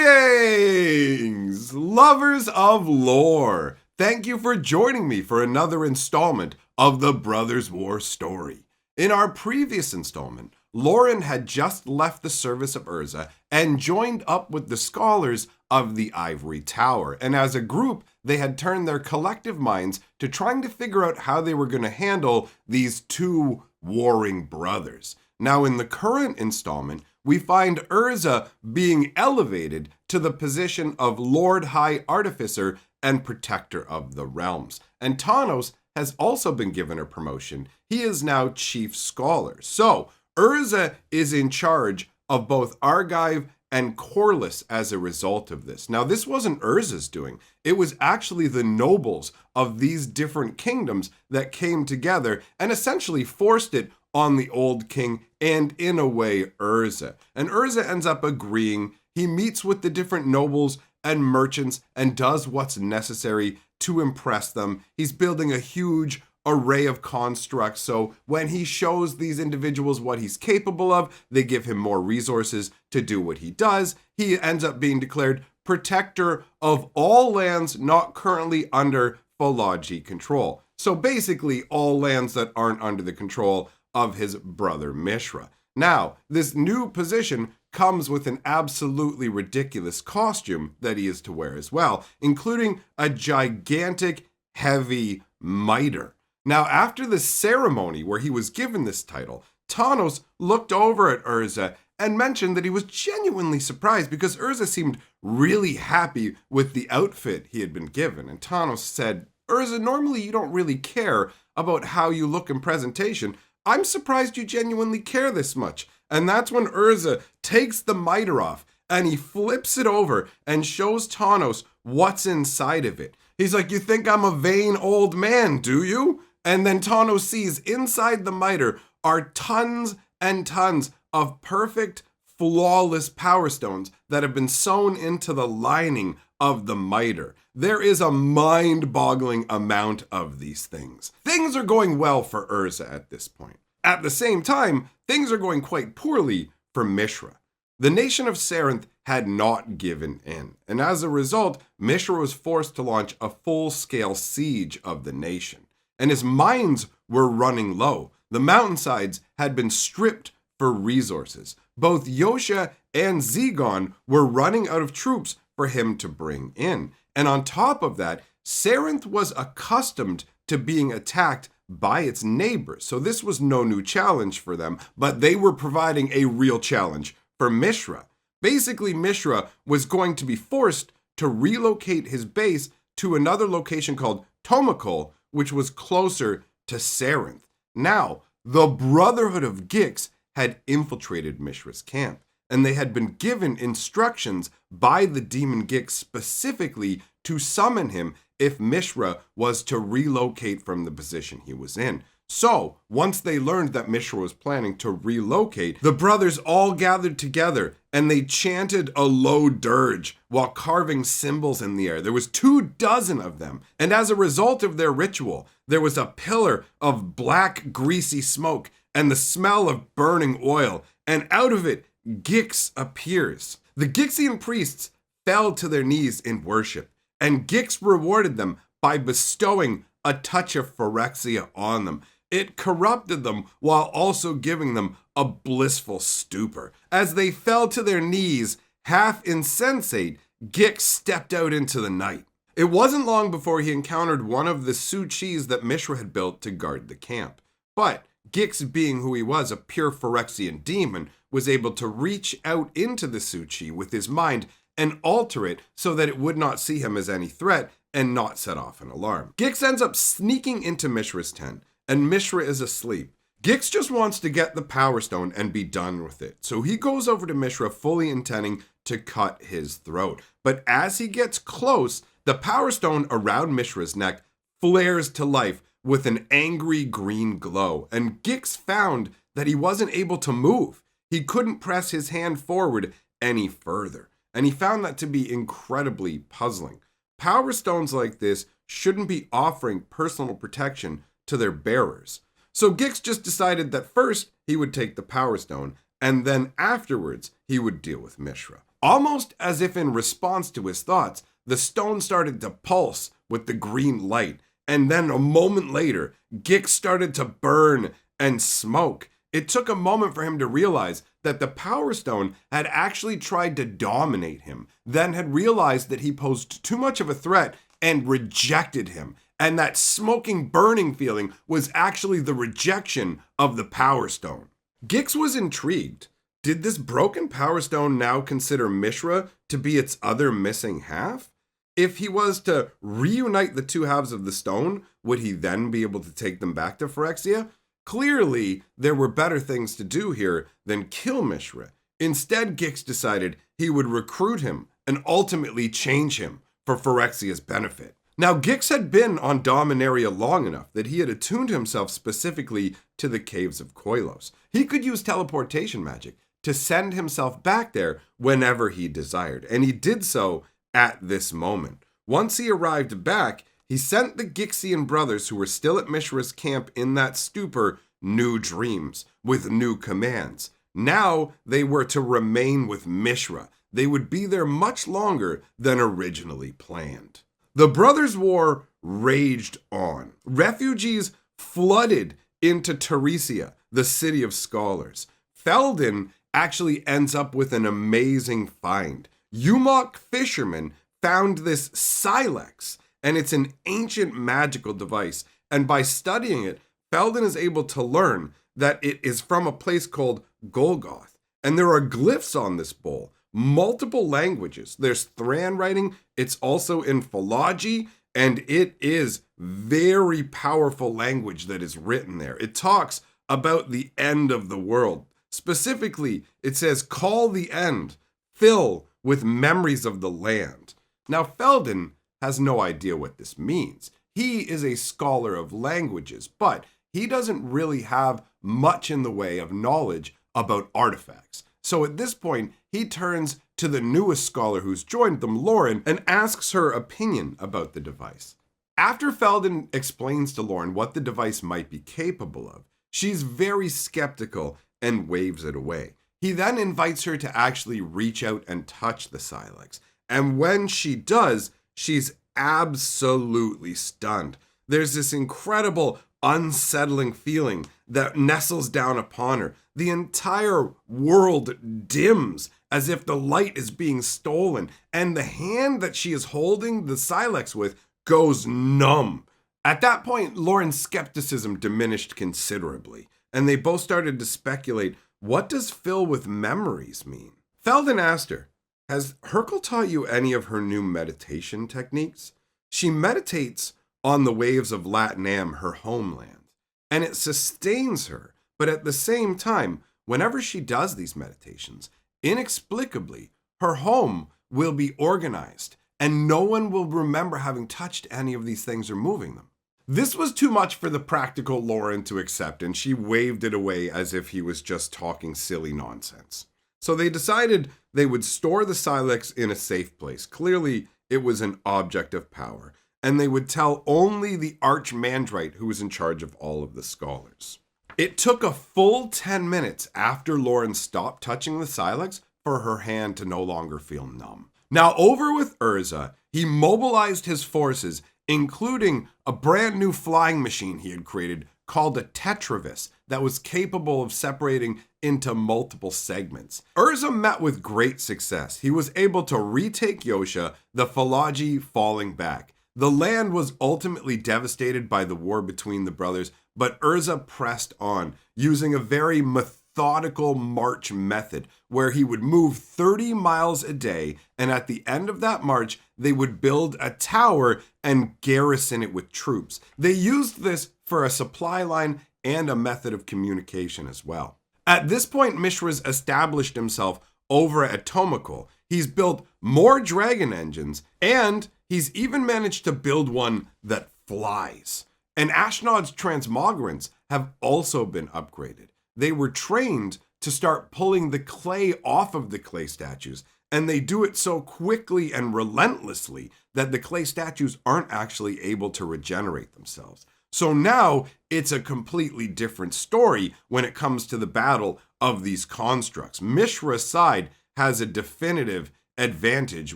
Greetings, lovers of lore. Thank you for joining me for another installment of the Brothers' War story. In our previous installment, Lauren had just left the service of Urza and joined up with the scholars of the Ivory Tower. And as a group, they had turned their collective minds to trying to figure out how they were going to handle these two warring brothers. Now, in the current installment, we find Urza being elevated to the position of Lord High Artificer and Protector of the Realms. And Tano has also been given a promotion. He is now Chief Scholar. So, Urza is in charge of both Argive and Corliss as a result of this. Now, this wasn't Urza's doing. It was actually the nobles of these different kingdoms that came together and essentially forced it on the old king and, in a way, Urza. And Urza ends up agreeing. He meets with the different nobles and merchants and does what's necessary to impress them. He's building a huge array of constructs, so when he shows these individuals what he's capable of, they give him more resources to do what he does. He ends up being declared protector of all lands not currently under Phology control. So basically all lands that aren't under the control of his brother Mishra. Now, this new position comes with an absolutely ridiculous costume that he is to wear as well, including a gigantic, heavy mitre. Now, after the ceremony where he was given this title, Tano looked over at Urza and mentioned that he was genuinely surprised because Urza seemed really happy with the outfit he had been given. And Tano said, "Urza, normally you don't really care about how you look in presentation. I'm surprised you genuinely care this much." And that's when Urza takes the mitre off and he flips it over and shows Tano what's inside of it. He's like, "You think I'm a vain old man, do you?" And then Tano sees inside the mitre are tons and tons of perfect, flawless power stones that have been sewn into the lining of the mitre. There is a mind-boggling amount of these things. Things are going well for Urza at this point. At the same time, things are going quite poorly for Mishra. The nation of Sarenth had not given in, and as a result, Mishra was forced to launch a full-scale siege of the nation. And his mines were running low. The mountainsides had been stripped for resources. Both Yosha and Zegon were running out of troops for him to bring in. And on top of that, Sarenth was accustomed to being attacked by its neighbors. So this was no new challenge for them, but they were providing a real challenge for Mishra. Basically, Mishra was going to be forced to relocate his base to another location called Tomokol, which was closer to Sarenth. Now, the Brotherhood of Gix had infiltrated Mishra's camp, and they had been given instructions by the demon Gix specifically to summon him if Mishra was to relocate from the position he was in. So, once they learned that Mishra was planning to relocate, the brothers all gathered together and they chanted a low dirge while carving symbols in the air. There was 24 of them. And as a result of their ritual, there was a pillar of black, greasy smoke and the smell of burning oil. And out of it, Gix appears. The Gixian priests fell to their knees in worship, and Gix rewarded them by bestowing a touch of phyrexia on them. It corrupted them while also giving them a blissful stupor. As they fell to their knees, half insensate, Gix stepped out into the night. It wasn't long before he encountered one of the Su-Chis that Mishra had built to guard the camp. But Gix, being who he was, a pure Phyrexian demon, was able to reach out into the Su-Chi with his mind and alter it so that it would not see him as any threat and not set off an alarm. Gix ends up sneaking into Mishra's tent, and Mishra is asleep. Gix just wants to get the Power Stone and be done with it. So he goes over to Mishra fully intending to cut his throat. But as he gets close, the Power Stone around Mishra's neck flares to life with an angry green glow. And Gix found that he wasn't able to move. He couldn't press his hand forward any further. And he found that to be incredibly puzzling. Power Stones like this shouldn't be offering personal protection to their bearers. So Gix just decided that first he would take the Power Stone, and then afterwards he would deal with Mishra. Almost as if in response to his thoughts, the stone started to pulse with the green light, and then a moment later, Gix started to burn and smoke. It took a moment for him to realize that the Power Stone had actually tried to dominate him, then had realized that he posed too much of a threat and rejected him. And that smoking, burning feeling was actually the rejection of the Power Stone. Gix was intrigued. Did this broken Power Stone now consider Mishra to be its other missing half? If he was to reunite the two halves of the stone, would he then be able to take them back to Phyrexia? Clearly, there were better things to do here than kill Mishra. Instead, Gix decided he would recruit him and ultimately change him for Phyrexia's benefit. Now, Gix had been on Dominaria long enough that he had attuned himself specifically to the caves of Koilos. He could use teleportation magic to send himself back there whenever he desired, and he did so at this moment. Once he arrived back, he sent the Gixian brothers who were still at Mishra's camp in that stupor new dreams with new commands. Now they were to remain with Mishra. They would be there much longer than originally planned. The Brothers' War raged on. Refugees flooded into Teresia, the city of scholars. Felden actually ends up with an amazing find. Umok fishermen found this Silex, and it's an ancient magical device. And by studying it, Felden is able to learn that it is from a place called Golgoth. And there are glyphs on this bowl, multiple languages. There's Thran writing, it's also in philology, and it is very powerful language that is written there. It talks about the end of the world. Specifically, it says, call the end, fill with memories of the land. Now, Felden has no idea what this means. He is a scholar of languages, but he doesn't really have much in the way of knowledge about artifacts. So at this point, he turns to the newest scholar who's joined them, Lauren, and asks her opinion about the device. After Felden explains to Lauren what the device might be capable of, she's very skeptical and waves it away. He then invites her to actually reach out and touch the Silex. And when she does, she's absolutely stunned. There's this incredible, unsettling feeling that nestles down upon her. The entire world dims as if the light is being stolen, and the hand that she is holding the Silex with goes numb. At that point, Lauren's skepticism diminished considerably, and they both started to speculate, what does fill with memories mean? Felden asked her, has Hercule taught you any of her new meditation techniques? She meditates on the waves of Latinam, her homeland, and it sustains her. But at the same time, whenever she does these meditations, inexplicably, her home will be organized, and no one will remember having touched any of these things or moving them. This was too much for the practical Lauren to accept, and she waved it away as if he was just talking silly nonsense. So they decided they would store the Silex in a safe place. Clearly, it was an object of power, and they would tell only the Archmandrite who was in charge of all of the scholars. It took a full 10 minutes after Lauren stopped touching the Silex for her hand to no longer feel numb. Now, over with Urza, he mobilized his forces, including a brand new flying machine he had created called a Tetravis that was capable of separating into multiple segments. Urza met with great success. He was able to retake Yosha, the Philology falling back. The land was ultimately devastated by the war between the brothers, but Urza pressed on, using a very methodical march method where he would move 30 miles a day, and at the end of that march, they would build a tower and garrison it with troops. They used this for a supply line and a method of communication as well. At this point, Mishra's established himself over at Tomokul. He's built more dragon engines, and he's even managed to build one that flies. And Ashnod's transmogrants have also been upgraded. They were trained to start pulling the clay off of the clay statues, and they do it so quickly and relentlessly that the clay statues aren't actually able to regenerate themselves. So now it's a completely different story when it comes to the battle of these constructs. Mishra's side has a definitive advantage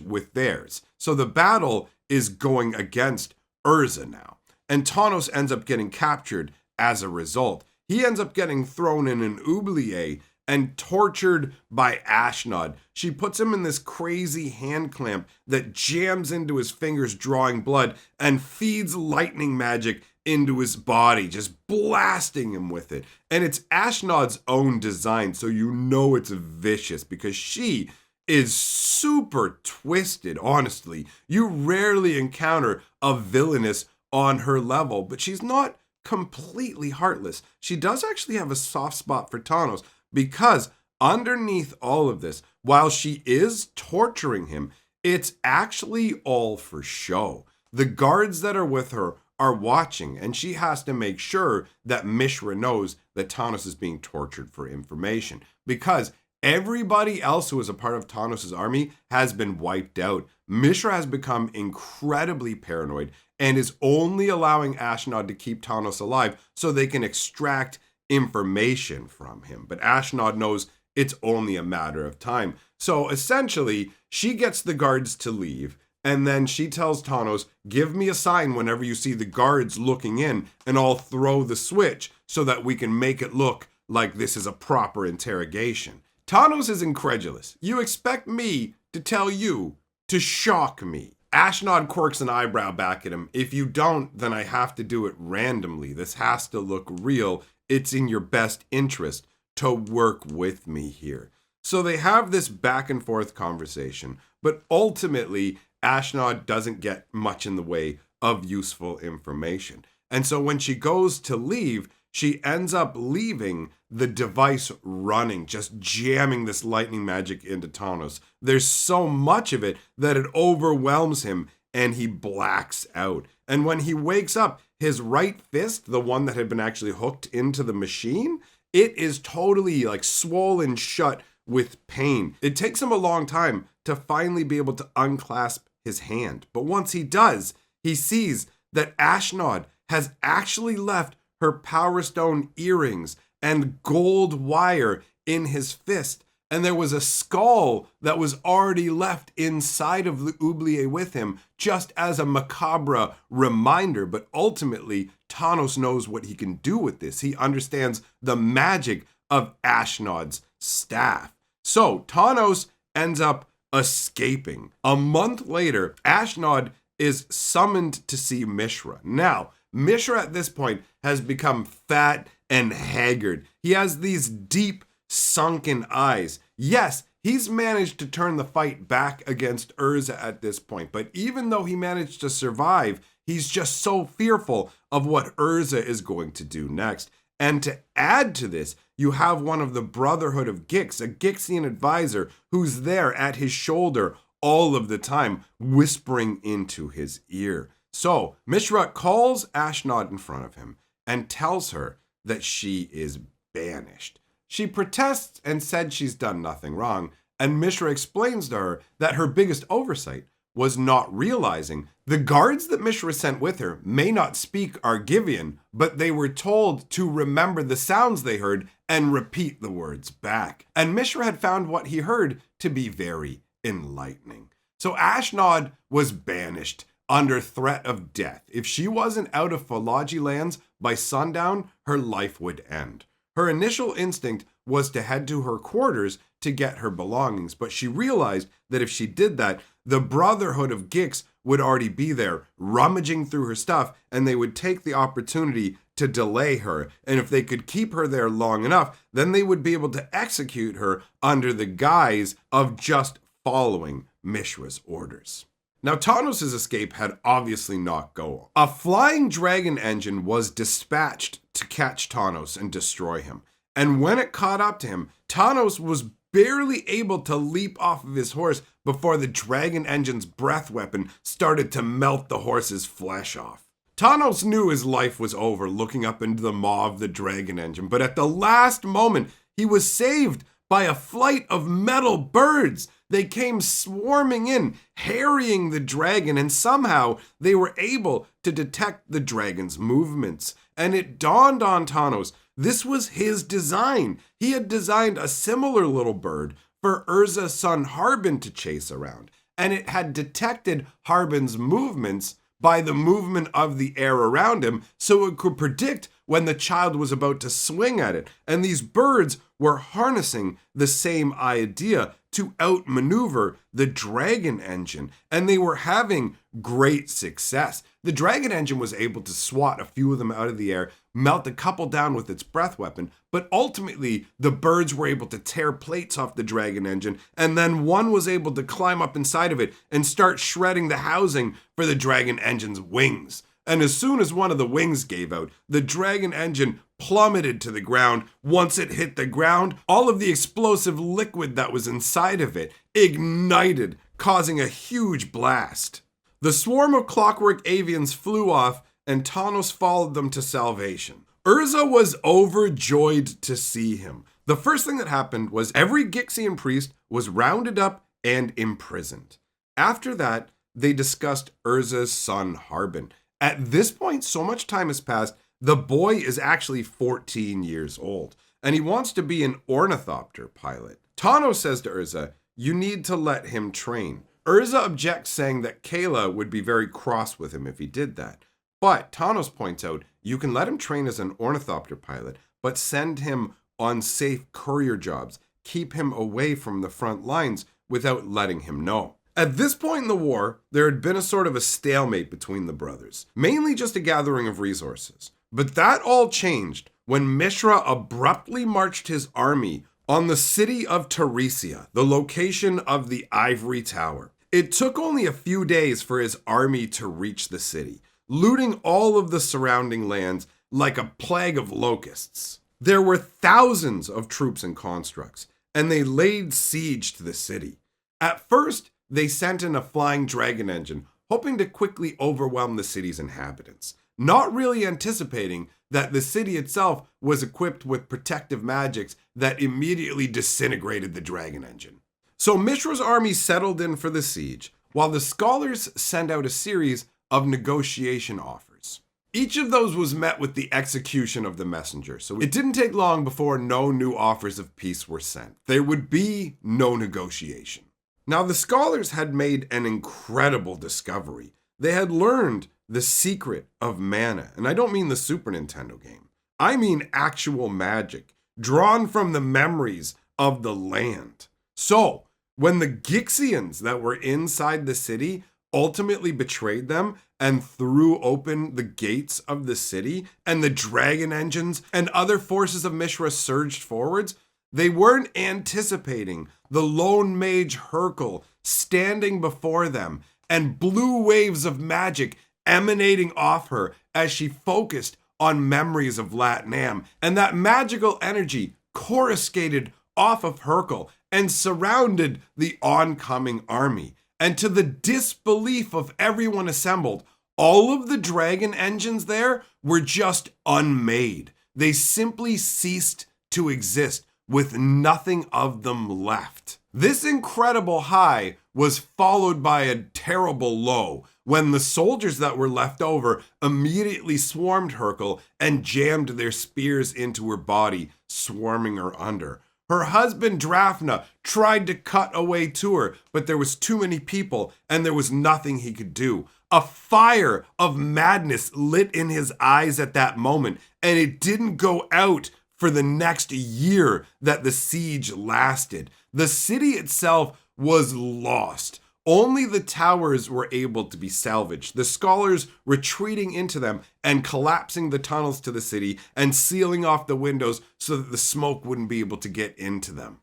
with theirs. So the battle is going against Urza now. And Thanos ends up getting captured as a result. He ends up getting thrown in an oubliette and tortured by Ashnod. She puts him in this crazy hand clamp that jams into his fingers, drawing blood, and feeds lightning magic into his body, just blasting him with it. And it's Ashnod's own design, so you know it's vicious because she is super twisted, honestly. You rarely encounter a villainess on her level, but she's not completely heartless. She does actually have a soft spot for Thanos, because underneath all of this, while she is torturing him, it's actually all for show. The guards that are with her are watching, and she has to make sure that Mishra knows that Thanos is being tortured for information, because everybody else who is a part of Thanos' army has been wiped out. Mishra has become incredibly paranoid and is only allowing Ashnod to keep Thanos alive so they can extract information from him. But Ashnod knows it's only a matter of time. So essentially, she gets the guards to leave, and then she tells Thanos, give me a sign whenever you see the guards looking in, and I'll throw the switch so that we can make it look like this is a proper interrogation. Thanos is incredulous. You expect me to tell you to shock me. Ashnod quirks an eyebrow back at him. If you don't, then I have to do it randomly. This has to look real. It's in your best interest to work with me here. So they have this back and forth conversation, but ultimately Ashnod doesn't get much in the way of useful information. And so when she goes to leave, she ends up leaving the device running, just jamming this lightning magic into Thanos. There's so much of it that it overwhelms him and he blacks out. And when he wakes up, his right fist, the one that had been actually hooked into the machine, it is totally like swollen shut with pain. It takes him a long time to finally be able to unclasp his hand. But once he does, he sees that Ashnod has actually left her Power Stone earrings and gold wire in his fist. And there was a skull that was already left inside of the oubliette with him, just as a macabre reminder. But ultimately, Thanos knows what he can do with this. He understands the magic of Ashnod's staff. So Thanos ends up escaping. A month later, Ashnod is summoned to see Mishra. Now, Mishra at this point has become fat and haggard. He has these deep, sunken eyes. Yes, he's managed to turn the fight back against Urza at this point, but even though he managed to survive, he's just so fearful of what Urza is going to do next. And to add to this, you have one of the Brotherhood of Gix, a Gixian advisor, who's there at his shoulder all of the time, whispering into his ear. So Mishra calls Ashnod in front of him and tells her that she is banished. She protests and said she's done nothing wrong, and Mishra explains to her that her biggest oversight was not realizing the guards that Mishra sent with her may not speak Argivian, but they were told to remember the sounds they heard and repeat the words back. And Mishra had found what he heard to be very enlightening. So Ashnod was banished under threat of death. If she wasn't out of Phology lands by sundown, her life would end. Her initial instinct was to head to her quarters to get her belongings, but she realized that if she did that, the Brotherhood of Gix would already be there, rummaging through her stuff, and they would take the opportunity to delay her. And if they could keep her there long enough, then they would be able to execute her under the guise of just following Mishra's orders. Now, Thanos' escape had obviously not gone. A flying dragon engine was dispatched to catch Thanos and destroy him. And when it caught up to him, Thanos was barely able to leap off of his horse before the dragon engine's breath weapon started to melt the horse's flesh off. Thanos knew his life was over looking up into the maw of the dragon engine, but at the last moment, he was saved by a flight of metal birds. They came swarming in, harrying the dragon, and somehow they were able to detect the dragon's movements. And it dawned on Thanos, this was his design. He had designed a similar little bird for Urza's son Harbin to chase around, and it had detected Harbin's movements by the movement of the air around him, so it could predict when the child was about to swing at it. And these birds were harnessing the same idea to outmaneuver the dragon engine, and they were having great success. The dragon engine was able to swat a few of them out of the air, melt a couple down with its breath weapon, but ultimately the birds were able to tear plates off the dragon engine, and then one was able to climb up inside of it and start shredding the housing for the dragon engine's wings. And as soon as one of the wings gave out, the dragon engine plummeted to the ground. Once it hit the ground, all of the explosive liquid that was inside of it ignited, causing a huge blast. The swarm of clockwork avians flew off, and Thanos followed them to salvation. Urza was overjoyed to see him. The first thing that happened was every Gixian priest was rounded up and imprisoned. After that, they discussed Urza's son Harbin. At this point, so much time has passed, the boy is actually 14 years old, and he wants to be an ornithopter pilot. Tano says to Urza, "You need to let him train." Urza objects, saying that Kayla would be very cross with him if he did that. But Tanos points out, you can let him train as an ornithopter pilot, but send him on safe courier jobs. Keep him away from the front lines without letting him know. At this point in the war, there had been a sort of a stalemate between the brothers, mainly just a gathering of resources. But that all changed when Mishra abruptly marched his army on the city of Teresia, the location of the Ivory Tower. It took only a few days for his army to reach the city, looting all of the surrounding lands like a plague of locusts. There were thousands of troops and constructs, and they laid siege to the city. At first, they sent in a flying dragon engine, hoping to quickly overwhelm the city's inhabitants, not really anticipating that the city itself was equipped with protective magics that immediately disintegrated the dragon engine. So Mishra's army settled in for the siege, while the scholars sent out a series of negotiation offers. Each of those was met with the execution of the messenger, so it didn't take long before no new offers of peace were sent. There would be no negotiation. Now, the scholars had made an incredible discovery. They had learned the secret of mana, and I don't mean the Super Nintendo game. I mean actual magic, drawn from the memories of the land. So, when the Gixians that were inside the city ultimately betrayed them and threw open the gates of the city, and the dragon engines and other forces of Mishra surged forwards, they weren't anticipating the lone mage Hercule standing before them and blue waves of magic emanating off her as she focused on memories of Latnam. And that magical energy coruscated off of Hercule and surrounded the oncoming army. And to the disbelief of everyone assembled, all of the dragon engines there were just unmade. They simply ceased to exist, with nothing of them left. This incredible high was followed by a terrible low when the soldiers that were left over immediately swarmed Hercule and jammed their spears into her body, swarming her under. Her husband Drafna tried to cut away to her, but there was too many people and there was nothing he could do. A fire of madness lit in his eyes at that moment, and it didn't go out for the next year that the siege lasted. The city itself was lost. Only the towers were able to be salvaged, the scholars retreating into them and collapsing the tunnels to the city and sealing off the windows so that the smoke wouldn't be able to get into them.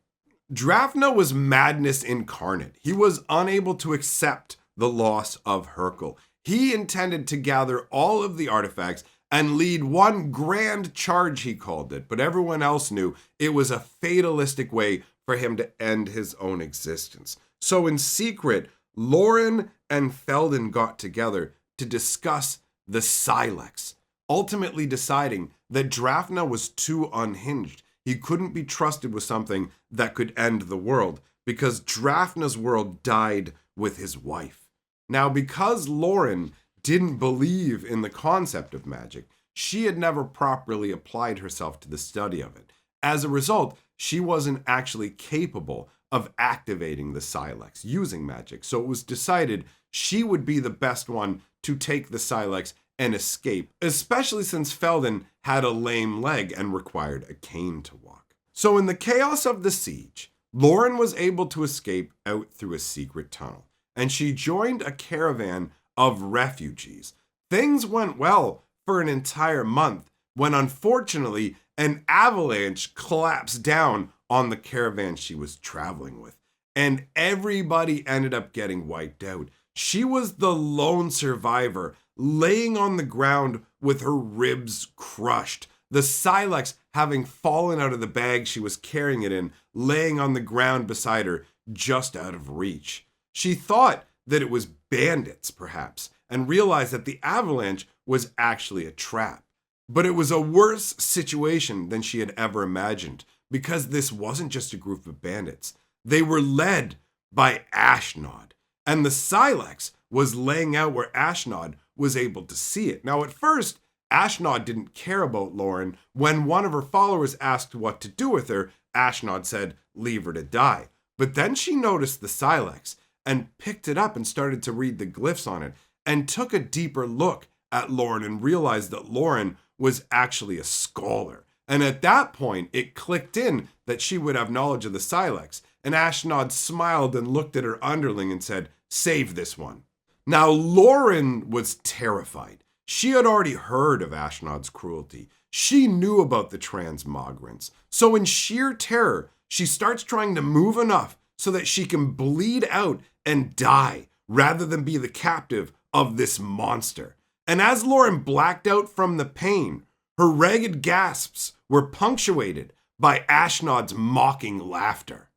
Drafna was madness incarnate. He was unable to accept the loss of Hercule. He intended to gather all of the artifacts and lead one grand charge, he called it, but everyone else knew it was a fatalistic way for him to end his own existence. So in secret, Lauren and Felden got together to discuss the Silex, ultimately deciding that Drafna was too unhinged. He couldn't be trusted with something that could end the world, because Drafna's world died with his wife. Now, because Lauren didn't believe in the concept of magic, she had never properly applied herself to the study of it. As a result, she wasn't actually capable of activating the Silex using magic. So it was decided she would be the best one to take the Silex and escape, especially since Felden had a lame leg and required a cane to walk. So in the chaos of the siege, Lauren was able to escape out through a secret tunnel, and she joined a caravan of refugees. Things went well for an entire month when unfortunately an avalanche collapsed down on the caravan she was traveling with, and everybody ended up getting wiped out. She was the lone survivor, laying on the ground with her ribs crushed, the Silex having fallen out of the bag she was carrying it in, laying on the ground beside her, just out of reach. She thought that it was bandits, perhaps, and realized that the avalanche was actually a trap. But it was a worse situation than she had ever imagined, because this wasn't just a group of bandits. They were led by Ashnod, and the Silex was laying out where Ashnod was able to see it. Now, at first, Ashnod didn't care about Lauren. When one of her followers asked what to do with her, Ashnod said, "Leave her to die." But then she noticed the Silex and picked it up and started to read the glyphs on it and took a deeper look at Lauren and realized that Lauren was actually a scholar. And at that point, it clicked in that she would have knowledge of the Silex. And Ashnod smiled and looked at her underling and said, "Save this one." Now, Lauren was terrified. She had already heard of Ashnod's cruelty. She knew about the transmogrants. So in sheer terror, she starts trying to move enough so that she can bleed out and die rather than be the captive of this monster. And as Lauren blacked out from the pain, her ragged gasps were punctuated by Ashnod's mocking laughter.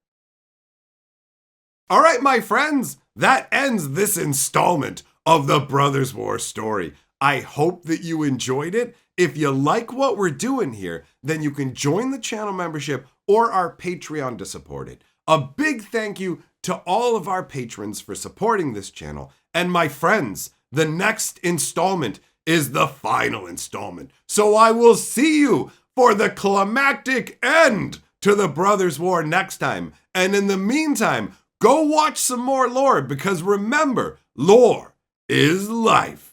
All right, my friends, that ends this installment of the Brothers War story. I hope that you enjoyed it. If you like what we're doing here, then you can join the channel membership or our Patreon to support it. A big thank you to all of our patrons for supporting this channel. And my friends, the next installment is the final installment. So I will see you for the climactic end to the Brothers War next time. And in the meantime, go watch some more lore, because remember, lore is life.